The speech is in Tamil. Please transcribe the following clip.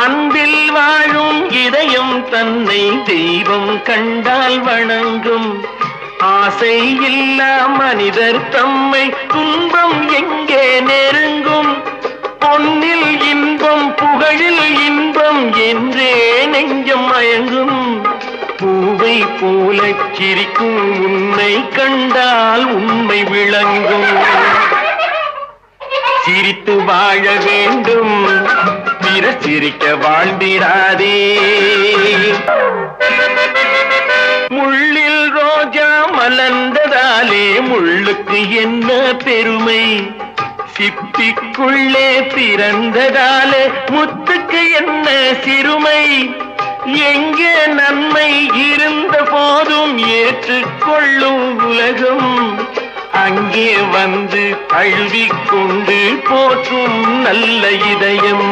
அன்பில் வாழும் இதயம் தன்னை தெய்வம் கண்டால் வணங்கும். ஆசை இல்லா மனிதர் தம்மை துன்பம் எங்கே நெருங்கும். பொன்னில் இன்பம் புகழில் இன்பம் என்றே நெஞ்சம் மயங்கும். பூவை போல சிரிக்கும் உன்னை கண்டால் உண்மை விளங்கும். சிரித்து வாழ வேண்டும், பிறர் சிரிக்க வாழ்ந்திடாதே. முள்ளில் ரோஜா மலர்ந்ததாலே முள்ளுக்கு என்ன பெருமை. சிப்பிக்குள்ளே பிறந்ததாலே முத்துக்கு என்ன சிறுமை. எங்கே நன்மை இருந்த போதும் ஏற்றுக்கொள்ளும் உலகம், அங்கே வந்து அழுவிக்கொண்டு போற்றும் நல்ல இதயம்.